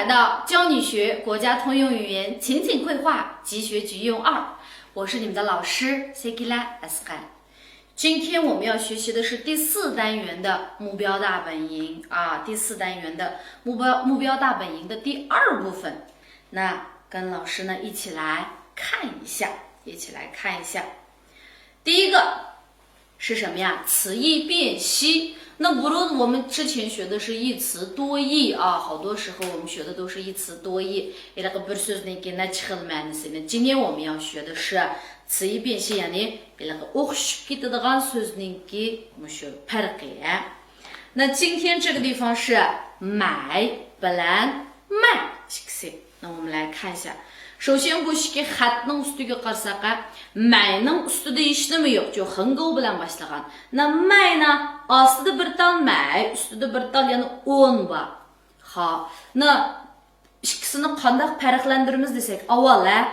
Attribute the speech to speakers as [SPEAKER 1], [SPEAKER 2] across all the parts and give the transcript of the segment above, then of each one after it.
[SPEAKER 1] 到教你学国家通用语言情景绘画即学即用2，我是你们的老师 Sekila Asqan。今天我们要学习的是第4单元的目标大本营第4单元的目标大本营的第2部分。那跟老师呢一起来看一下，第一个是什么呀？词义辨析。那无论我们之前学的是一词多义好多时候我们学的都是一词多义。今天我们要学的是词义辨析，那今天这个地方是买bilan卖。那我们来看一下。首先bu ishga xatning ustiga qarasak, mayning ustida hech nima yo'q, jo'xingo bilan boshlagan. Na mayni ostida bir tal may, ustida bir tal yana 10 bor. Ha, na ikkisini qanday farqlantiramiz desak, avvalo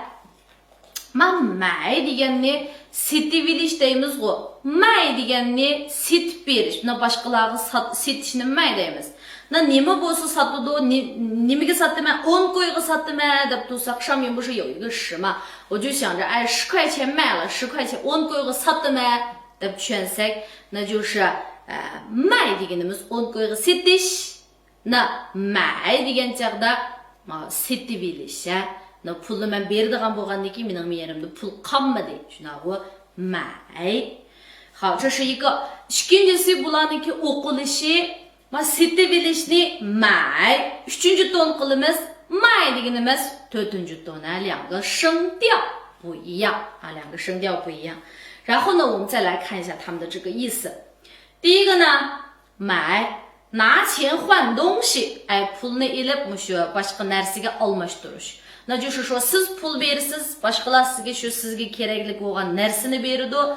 [SPEAKER 1] may deganni setib olish deymiz-ku. May deganni setib berish. Buni boshqalarga setishni may deymiz.那nima bo'lsa sotdi, nimaga sotdimi? 10 qo'yga sotdimi deb tursak, 上面不是有一个10嘛？我就想着10块钱卖了，10块钱 10 qo'yga sotdimi deb tushunsak, 那就是卖deganimiz 10 qo'yga setish. Na may degan chaqda setib olish. Na pulni men beradigan bo'lgandan keyin mening yerimda pul qolmadi. Shunaqa may. 好，这是一个。ikkinchisi bularniki o'qilishi setib olishni may, 3. ton qilamiz. May deganimiz 4. ton， 两个声调不一样两个声调不一样。然后呢，我们再来看一下他们的这个意思。第一个呢，买拿钱换东西，pulni ilib boshqa narsaga almashtirish。那就是说siz pul berasiz, boshqalar sizga kerakli bo'lgan narsani beradi.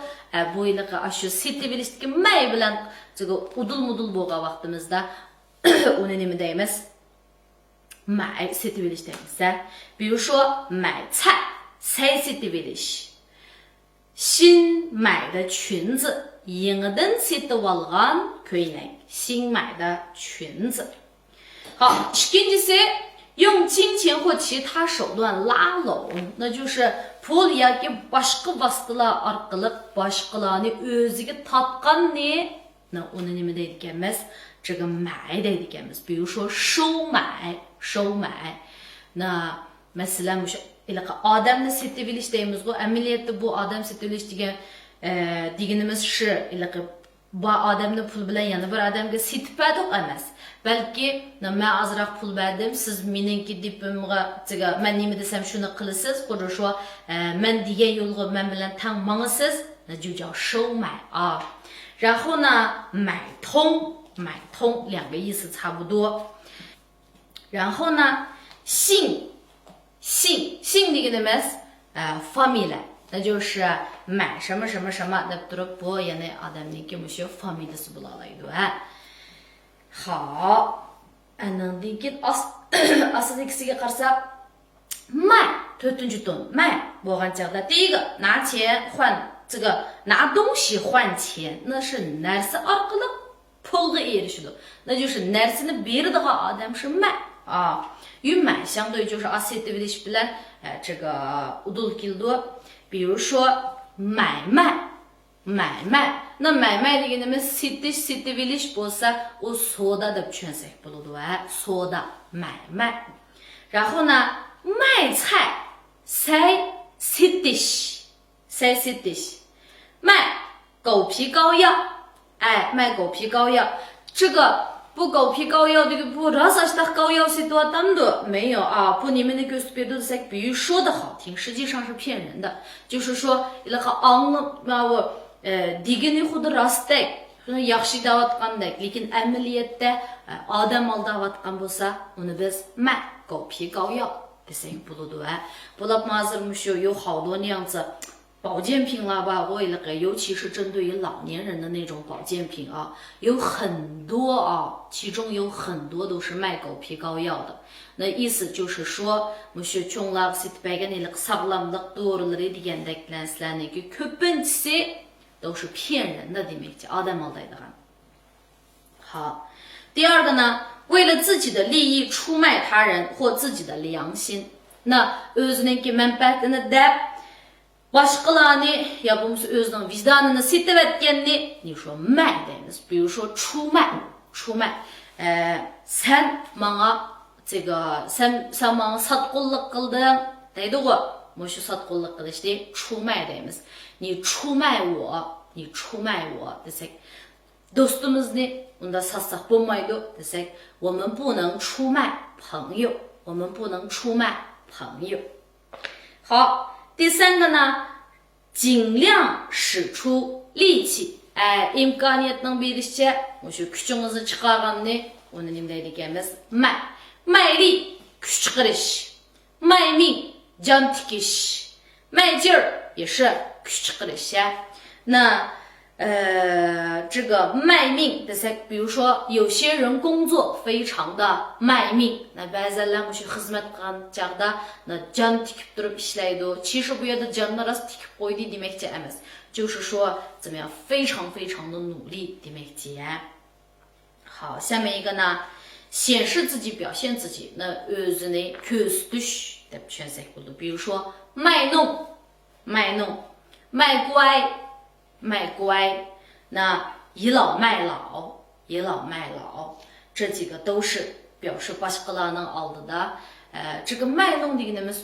[SPEAKER 1] Bu yilqi shu setib olishdagi may bilan udul-mudul bo'lgan vaqtimizda uni nima deymiz? May setib olish deymiz. 比如说买菜setib olish. 新买的裙子，yangidan setib olgan ko'ylak. 新买的裙子。好，ikkinchisi用金钱或其他手段拉拢，那就是pul yoki boshqa vositalar orqali boshqalarni o'ziga tortganni, 那uni nima deydiganmiz? 这个买deydiganmiz. 比如说收买。那masalan odamni setib olish deymiz-ku. Amaliyotda bu odam setib olish deganimiz shu bu odamni pul bilan yana bir odamga setib berdik emas. Balki men ozroq pul berdim, siz meniki dipimga men nima desam shuni qilasiz, qo'shib men degan yo'lga men bilan tang mangasiz, 那就叫收买然后呢，买通两个意思差不多。然后呢，信deganimiz familiya， 那就是买什么什么什么deb turib bu yana odamniki mushu familiyasi bo'la oladi. 好，andan keyin ostidagisiga qarasak, may 4. ton may bo'lgan chaqda 第一个拿钱换拿东西换钱，那是narsa orqali pulga erishadi， 那就是 narsani beradigan odam是卖与买相对就是setib olish bilan udul keldi。比如说买卖，那买卖deganimiz setib olish bo'lsa, u savdo deb tushunsak bo'ladi. Savdo买卖。然后呢，卖菜setish，卖狗皮膏药，卖狗皮膏药。这个bu 狗皮膏药bu rasashda 膏药是多单的没有不你们那个别的在比喻说的好听，实际上是骗人的。就是说degani xuddi rostdek yaxshi deyotgandek, lekin amaliyotda odam aldayotgan bo'lsa, uni biz 卖狗皮膏药 desak bo'ladi. Bular hozir mushu 有好多那样子保健品了吧，尤其是针对于老年人的那种保健品有很多其中有很多都是卖狗皮膏药的。那意思就是说mushu cho'nglar setib bergan sog'lomlik dorilari degandek narsalarniki ko'pinchisi都是骗人的demekchi, odam aldaydigan. 好，第二个呢，为了自己的利益出卖他人或自己的良心。那өзінің menfaatini deb başqalarını ya bo'lmasa o'zining vijdonini setayotganni你说卖deymiz。比如说出卖，sen manga sen manga sotqinlik qilding deydi-ku. Shu sotqinlik qilishni 出卖 deymiz。你出卖我 desek dostumuzni unda satsak bo'lmaydi desek， 我们不能出卖朋友，好，第三个呢，尽量使出力气。imkoniyatning berishicha o'sha kuchingizni chiqarganni uni nima deydigimiz? 卖力 kuch chiqarish， 卖命 jon tikish， 卖劲儿也是 kuch chiqarish。那这个卖命的噻，比如说有些人工作非常的卖命，那ba'zilar o'sha xizmat qilgan chog'da jon tikib turib ishlaydi。其实bu yerda jonni rost tikib qo'ydi demakchi emas， 就是说怎么样非常非常的努力demakchi。好，下面一个呢，显示自己表现自己，那o'zini ko'rsatish deb tushunsak bo'ladi。比如说卖弄，卖乖，那倚老卖老，这几个都是表示boshqalarning oldida。这个卖弄deganimiz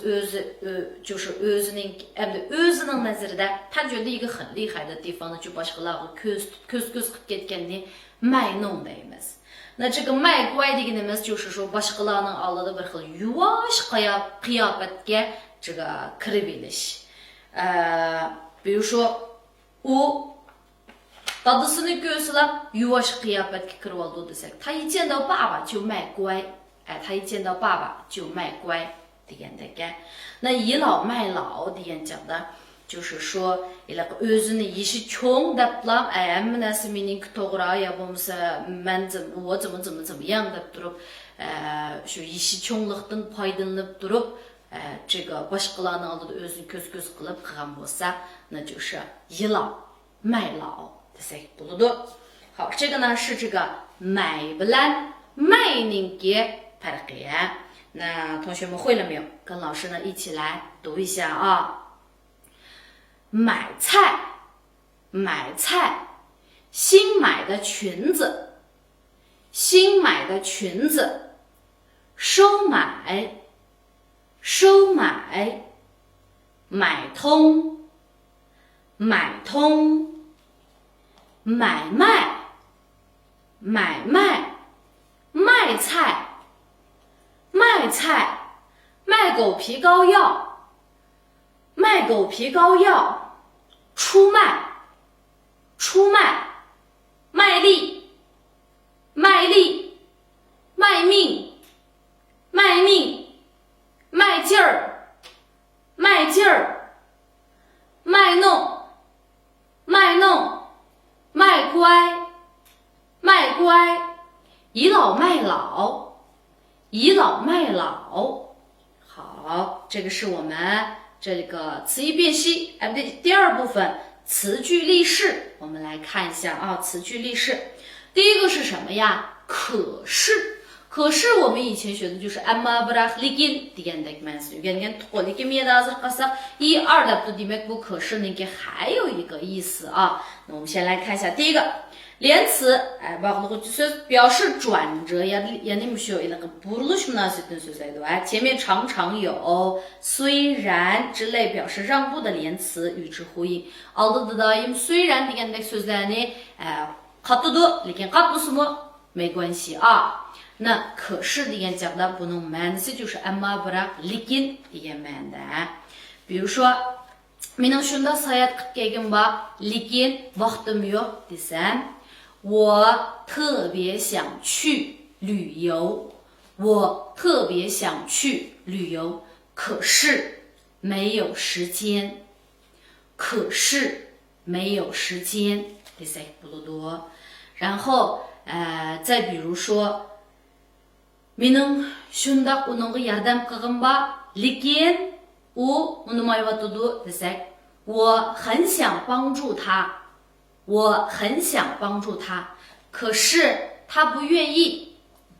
[SPEAKER 1] 就是o'zining nazarida， 他觉得一个很厉害的地方呢，就boshqalarga ko'z qilib ketganni 卖弄 deymiz。那这个卖乖deganimiz就是说boshqalarning oldida bir xil yuvosh qiyofatga这个kirib elish。比如说u dadasini ko'rsalar yuvosh qiyofatga kirib oldi desak， 他一见到爸爸就卖乖，degandek。那倚老卖老degan chog'da就是说o'zini ishi cho'ng deplab hamma narsa meniki to'g'ri yo bo'lmasa我怎么样deb turib shu ishi cho'nglikdan foydalanib turib这个boshqalarning oldida o'zini ko'z qilib qilgan bo'lsa， 那就是倚老卖老desak bo'ladi。好，这个呢是这个买bilan mayning farqi。那同学们会了没有？跟老师呢一起来读一下啊。买菜，新买的裙子，收买，买通，买卖，卖菜，卖狗皮膏药，出卖，卖力，卖命，卖劲儿，卖弄，卖乖，倚老卖老。好，这个是我们这个词义辨析第二部分词句例示，我们来看一下啊。词句例示，第一个是什么呀？可是我们以前学的就是 amma biroq lekin degandek ma'nosi yugangan lekin miyada hozir qilsak er deb demak bu 可是niki还有一个意思啊。那我们先来看一下第一个连词bog'liquvchi so'z 表示转折ya'ni shu burilish munosabatini so'zlaydi。前面常常有虽然之类表示让步的连词与之呼应。oldida doim 虽然 degandek so'zlarni qatadi lekin qatmasimi没关系啊。那可是degan chog'da buning ma'nosi 就是 amma biroq lekin degan ma'noda。比如说 mening shunda sayohat qilib kelgim bor lekin vaqtim yo'q desam， 我特别想去旅游，可是没有时间，desak bo'ladi。然后再比如说 mening shundoq uningga yordam qilgim bor lekin u unmayotidi desak， 我很想帮助他，可是他不愿意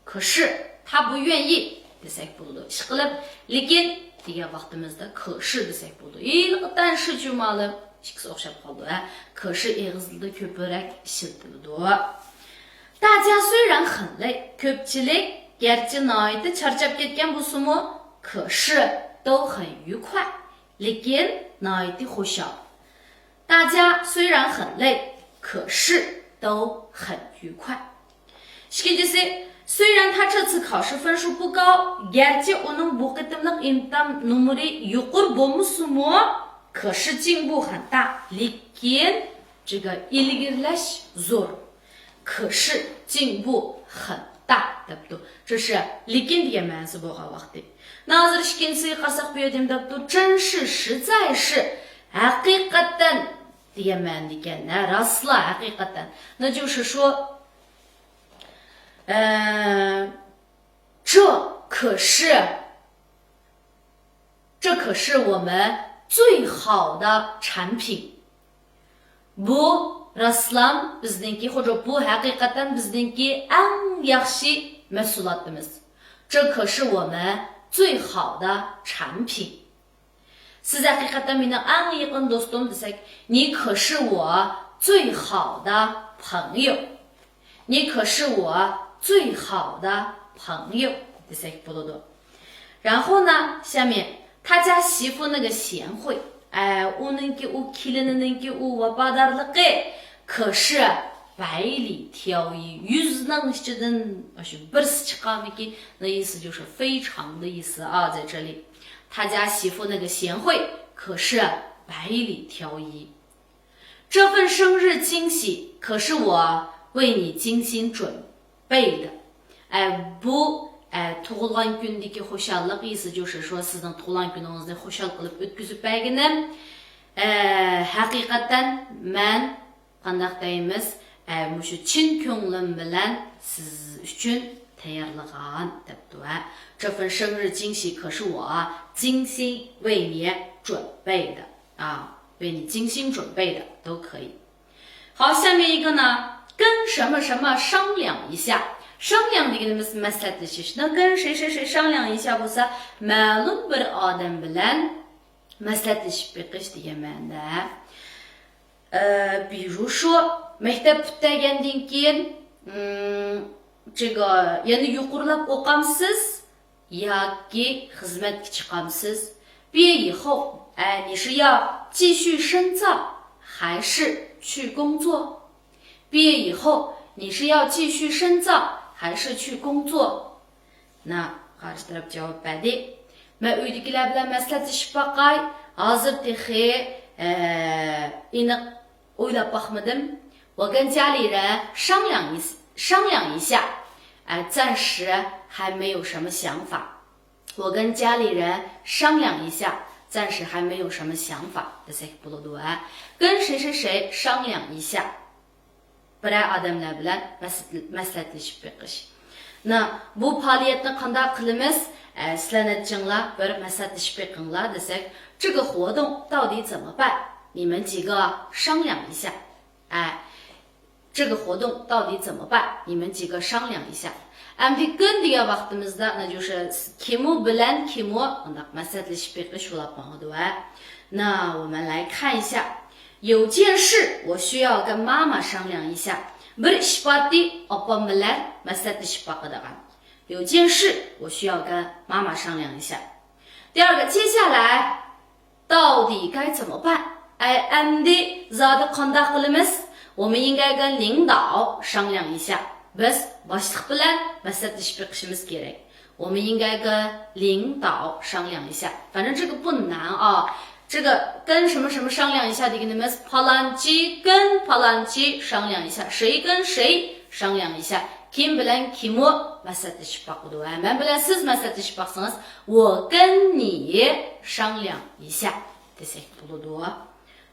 [SPEAKER 1] 可是他不愿意desak bo'ladi. Ishqilib, lekin degan vaqtimizda 可是desak bo'ladi. Iliqdan shu jumla ikkisi o'xshab qoldi. 可是 eg'izda ko'proq ishlatiladi. 大家虽然很累, ko'pchilik garchi nihoyatda charchab ketgan bo'lsa-mu, 可是都很愉快, lekin nihoyatda xushal. 大家虽然很累, 可是都很愉快. Ikkinchisi, 虽然他这次考试分数不高, garchi uning bu qitimliq imtihon numeri yuqori bo'lmasa-mu, 可是进步很大, lekin 这个 ilgirlash zo'r. 可是进步很大, debdi. 这是 lekin degan ma'nosi bo'lgan vaqtda. Hozir ikkinchisiga qarasak bu yerda debdi, 真是实在是 haqiqatan degan ma'no ekan, rasla haqiqatan. 那就是说这可是我们最好的产品. Bu raslam bizningki, yoki bu haqiqatan bizningki eng yaxshi mahsulotimiz. 这可是我们最好的产品. Siz haqiqatan mening eng yaqin do'stim desak, 你可是我最好的朋友. 你可是我最好的朋友 desak bo'ladi. 然后呢，下面他家媳妇那个贤惠, uninki u kelinininki u vafodarligi, 可是百里挑一, 100ning ichidan shu birsi chiqqaniki, 那意思就是非常的意思啊，在这里。他家媳妇那个贤惠，可是百里挑一。这份生日惊喜，可是我为你精心准备的. Bu tug'ilgan kundagi xushallik isi, 就是说 sizning tug'ilgan kuningizni xushal qilib o'tkazib berganim. Haqiqatan men qandaq deymiz, mushu chin ko'nglim bilan siz uchun tayyorlagan debdi. 这份生日惊喜可是我精心为你准备的啊，为你精心准备的都可以。好，下面一个呢，跟什么什么商量一下. 商量deganimiz maslahatlashish. 那跟谁谁谁商量一下bo'lsa, ma'lum bir odam bilan maslahatlashib beqish degan ma'noda. 比如说 maktab bittagandan keyin 这个 yana yuqorilab o'qamsiz yoki xizmatga chiqamsiz. 毕业以后你是要继续深造还是去工作? 毕业以后你是要继续深造还是去工作? 那 qarshi taraf javob berdi. Men uydagilar bilan maslahatlashib boqay. Hozir texi aniq o'ylab boqmadim. 我跟家里人商量一下. 暂时还没有什么想法. 我跟家里人商量一下, 暂时还没有什么想法. desak bo'ladi. 跟谁谁谁商量一下. Biror odamlar bilan maslahatlashib beqish. Bu faoliyatni qanday qilamiz? Sizlar aytinglar, bir maslahatlashib beqinglar desak, 这个活动到底怎么办? 你们几个商量一下. 这个活动到底怎么办? 你们几个商量一下. Endi kun degan vaqtimizda, 那就是 kimu bilan kimu maslahatlashib beqish bo'ladi. 那我们来看一下. 有件事我需要跟妈妈商量一下. Bir ish bordi, opam bilan maslahatlashib boqadigan. 有件事我需要跟妈妈商量一下. 第二个, 接下来到底该怎么办? Endi zodi qanday qilamiz? 我们应该跟领导商量一下. Biz boshliq bilan maslahatlashib beqishimiz kerak. 我们应该跟领导商量一下. 反正这个不难啊. 这个跟什么什么商量一下的deganimiz, palonchi跟palonchi商量一下, 谁跟谁商量一下, kim bilan kimu maslahatlashib boqadi. Men bilan siz maslahatlashib boqsangiz, 我跟你商量一下 desak bo'ladi.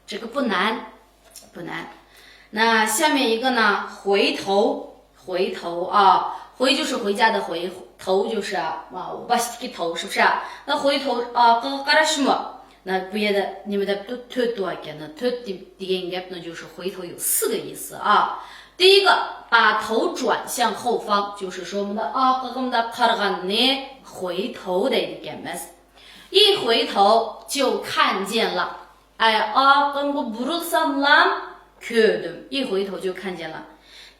[SPEAKER 1] 这个不难，不难。那下面一个呢，回头啊，回就是回家的回，头就是我把这个头是不是？那回头啊，qarashmi? 那别的你们的都多多一点呢，多degan gapni就是回头有4个意思啊。第一个，把头转向后方，就是说我们的arkagımda qarag'anni回头deydigimiz。一回头就看见了，arkagımga burilsamlam ko'rdim，一回头就看见了。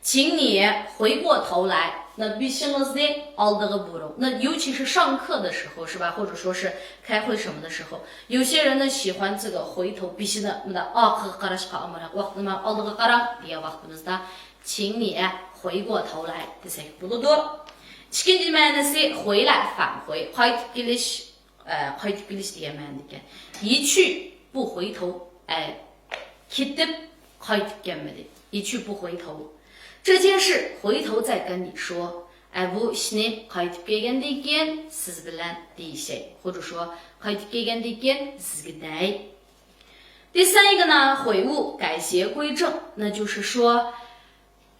[SPEAKER 1] 请你回过头来，那beshingizni oldiga buring。那尤其是上课的时候，是吧？或者说是开会什么的时候，有些人呢喜欢这个回头，必须的，我们的orqaga qarashga vaqtimiz oldiga qarang degan vaqtimizda，请你回过头来desak bo'ladi。ikkinchi ma'nosi回来返回，qaytib kelish degan ma'no ekan。一去不回头，ketib qaytib kelmadi，一去不回头。这件事回头再跟你说，bu ishni qaytib kelgandan keyin siz bilan deyishay，或者说qaytib kelgandan keyin sizga day。第三一个呢，悔悟改邪归正，那就是说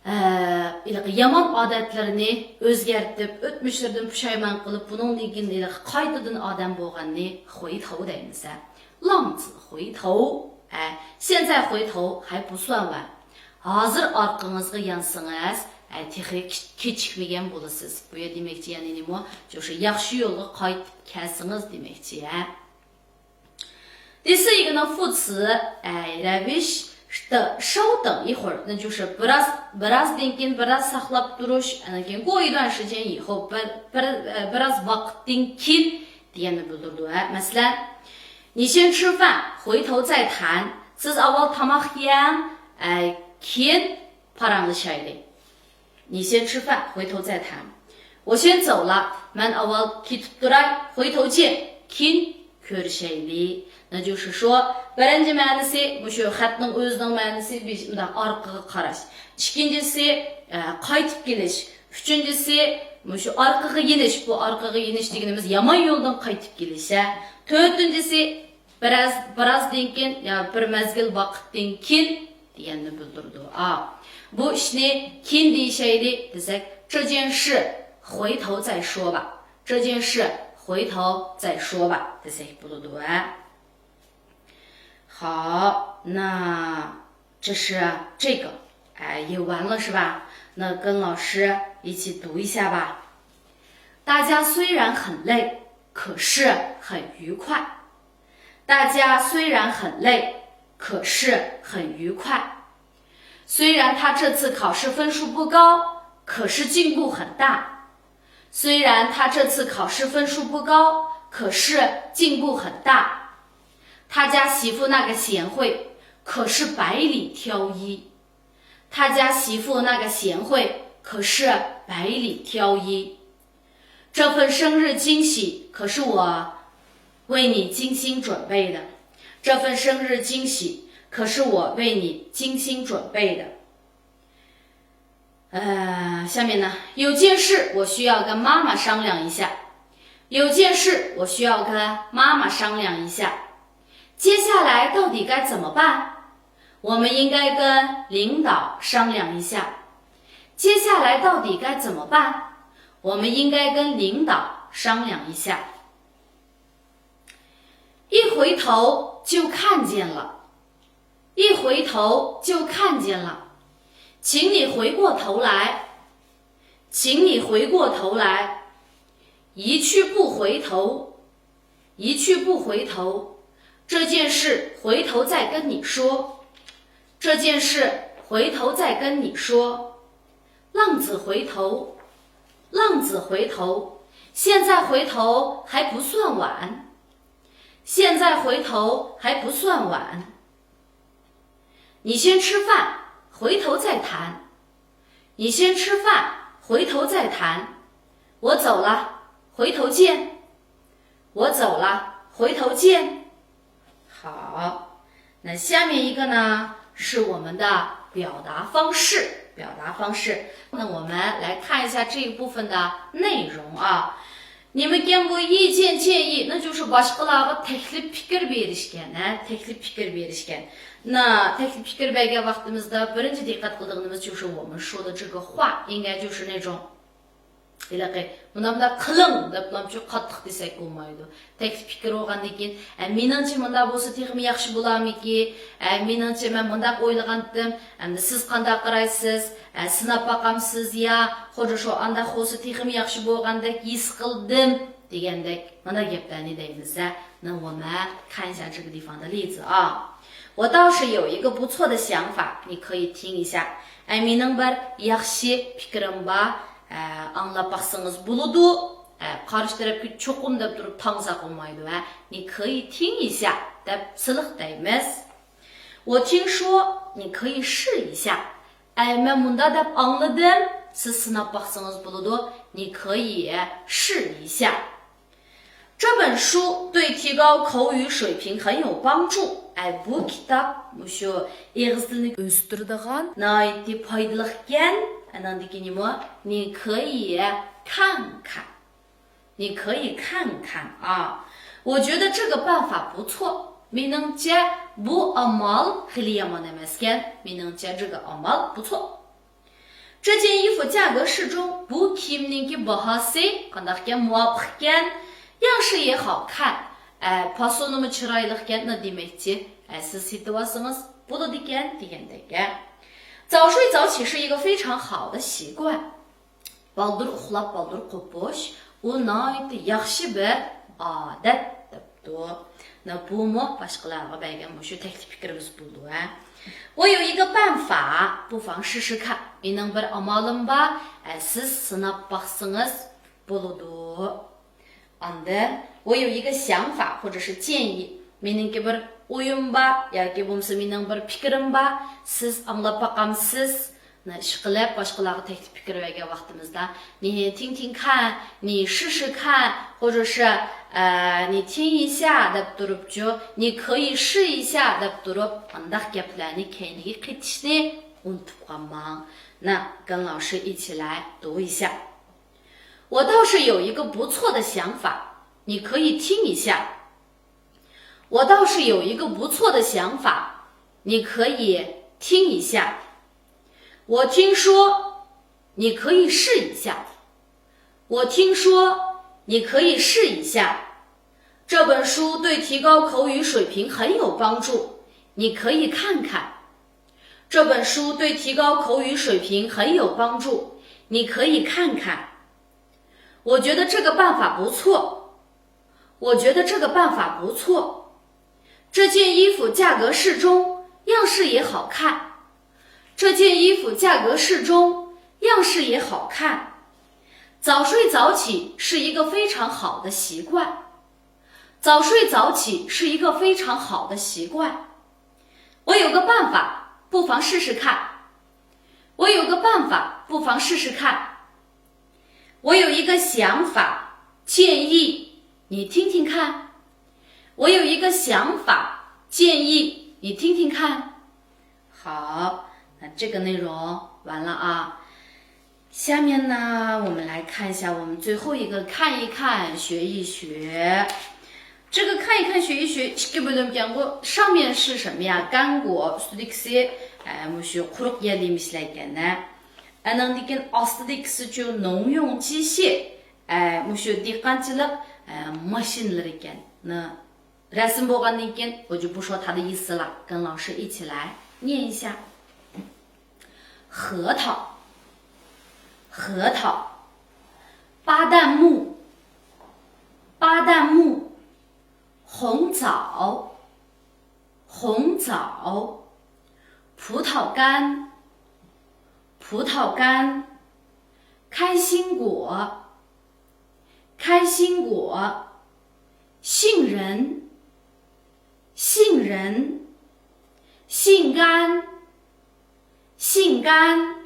[SPEAKER 1] yomon odatlarini o'zgartib o'tmishlardan pushaymon qilib bundan keyin qaytadan odam bo'lganni 回头 deymiz。浪子回头，现在回头还不算晚。hozir orqangizga yansangiz texi kechikmagan bo'lasiz. Bu yer demakchi ya'ni nima? 就是yaxshi yo'lga qaytib kelsangiz demakchi. 第四一个呢，副词ravish 的稍等一会儿，那就是 birazdan keyin biraz saqlab turish， 过一段时间以后biraz vaqtdan keyin deganni bildirdi. Masalan， 你先吃饭，回头再谈。siz avval tomoq yeng， keyin paranglashaylik。你先吃饭，回头再谈。我先走了，man avval ketib turay， 回头见，keyin ko'rishaylik。那就是说birinchi ma'nosi mushu xatning o'zining ma'nosi bunday orqaga qarash, ikkinchisi qaytib kelish, uchinchisi mushu orqaga yenish. Bu orqaga yenish deganimiz yomon yo'ldan qaytib kelish. To'rtinchisi birozdan keyin yo bir mazgil vaqtdan keyin deganni bildirdi. Bu ishni keyin deyishaylik desak, 这件事回头再说吧，这件事回头再说吧desak bo'ladi。好，那这是这个，也完了是吧？那跟老师一起读一下吧。大家虽然很累，可是很愉快。大家虽然很累，可是很愉快。虽然他这次考试分数不高，可是进步很大。虽然他这次考试分数不高，可是进步很大。他家媳妇那个贤惠，可是百里挑一。他家媳妇那个贤惠，可是百里挑一。这份生日惊喜，可是我为你精心准备的。这份生日惊喜，可是我为你精心准备的。下面呢，有件事我需要跟妈妈商量一下。有件事我需要跟妈妈商量一下。接下来到底该怎么办？我们应该跟领导商量一下。接下来到底该怎么办？我们应该跟领导商量一下。一回头就看见了，一回头就看见了。请你回过头来，请你回过头来。一去不回头，一去不回头。这件事回头再跟你说，这件事回头再跟你说。浪子回头，浪子回头，现在回头还不算晚，现在回头还不算晚。你先吃饭，回头再谈。你先吃饭，回头再谈。我走了，回头见。我走了，回头见。好，那下面一个呢是我们的表达方式。表达方式，那我们来看一下这一部分的内容啊。你们给我意见建议，那就是başqalarga taklif fikir berishgan, taklif fikir berishgan。那 taklif fikir bergan vaqtimizda birinchi diqqat qilganimiz就是我们说的这个话，应该就是那种 이렇게 문담다 클릉 답lamchu qattiq desak bo'lmaydi. Tekst fikr olgandan keyin meningcha bunda bo'lsa texmi yaxshi bo'larmiki? Meningcha men bundaq o'ylagandim. Endi siz qanday qaraysiz? Sinab boqamsiz ya? Xo'ja shu anda xo'si texmi yaxshi bo'lgandek his qildim degandek mana gaplarni deymiz. 那我们看一下这个地方的例子啊。我倒是有一个不错的想法，你可以听一下。mening bir yaxshi fikrim bor. Anlab baksanız buludu. Karşı tarafı çokum da durup tanısak olmaydı. 你可以听一下 da sılık deyimiz. 我听说你可以试一下. Ben bunda da anladım. Siz sınap baksanız buludu. 你可以试一下. 这本书对提高口语水平很有帮助. Bu kitap şu ağız dilini östürdiğen naiti faydalı ekan. 你可以看看，你可以看看啊！我觉得这个办法不错。meningcha bu amal hili yomon emaskan. meningcha这个 amal 不错。这件衣服价格适中，bu kiyimninki bahasi qandaqkan muvofiqkan, yaxshi也好看。fasonimi chiroylikan ne demakchi? Siz setib olsangiz bo'ladi ekan degandek. 早睡早起是一个非常好的习惯。baldur uxlab baldur qo'pish u nihoyatda yaxshi bir odat debdi. Bumu boshqalarga bergan shu taklif fikrimiz bo'ldi. 我有一个办法，不妨试试看。mening bir amalim bor, siz sinab boqsangiz bo'ladi. Anda 我有一个想法或者是建议，meningki bir o'yim bor yoki bo'lmasa mening bir fikrim bor, siz anglab boqamsiz. ishqilib boshqalarga taklif fikr bergan vaqtimizda 你听听看，你试试看，或者是你听一下deb turibchi, 你可以试一下deb turib undaq gaplarni keyingi qaytishni unutib qolmang. 跟老师一起来读一下。我倒是有一个不错的想法，你可以听一下。我倒是有一个不错的想法，你可以听一下。我听说你可以试一下。我听说你可以试一下。这本书对提高口语水平很有帮助，你可以看看。这本书对提高口语水平很有帮助，你可以看看。我觉得这个办法不错。我觉得这个办法不错。这件衣服价格适中，样式也好看。这件衣服价格适中，样式也好看。早睡早起是一个非常好的习惯。早睡早起是一个非常好的习惯。我有个办法，不妨试试看。我有个办法，不妨试试看。我有一个想法，建议你听听看。我有一个想法，建议你听听看。好，那这个内容完了啊。下面呢，我们来看一下我们最后一个看一看学一学。这个看一看学一学，基本上讲过上面是什么呀？干果 üstündeki quruq yer demişler ekan. Andan keyin ostidagisi农用机械, dehqonchilik mashinalari ekan. Rasm bo'lgandan keyin 我就不说它的意思了，跟老师一起来念一下。核桃，核桃，巴旦木，巴旦木。红枣，红枣，葡萄干，葡萄干，开心果，开心果，杏仁，杏仁，杏干，杏干，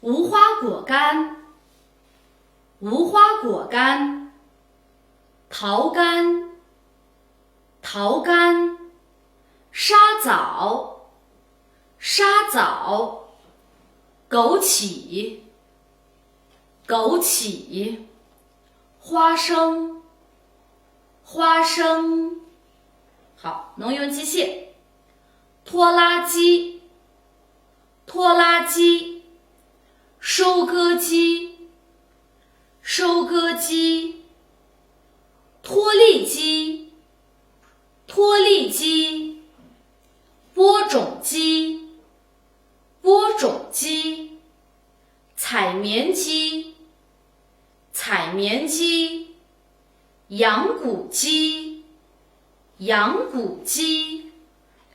[SPEAKER 1] 无花果干，无花果干，桃干。桃干，沙枣，沙枣，枸杞，枸杞，花生，花生。好，农用机械，拖拉机，拖拉机，收割机，收割机、脱粒机、脱粒机、播种机、播种机、采棉机、采棉机、养谷机、养谷机。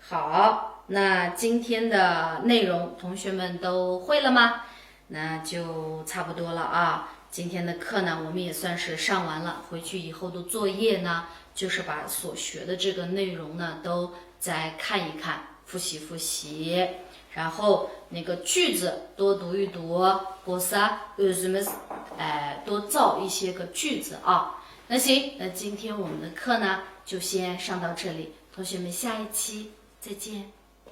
[SPEAKER 1] 好，那今天的内容同学们都会了吗？那就差不多了啊。今天的课呢，我们也算是上完了。回去以后的作业呢，就是把所学的这个内容呢，都再看一看，复习复习。然后那个句子多读一读，过啥多造一些个句子啊。那行，那今天我们的课呢，就先上到这里。同学们，下一期再见。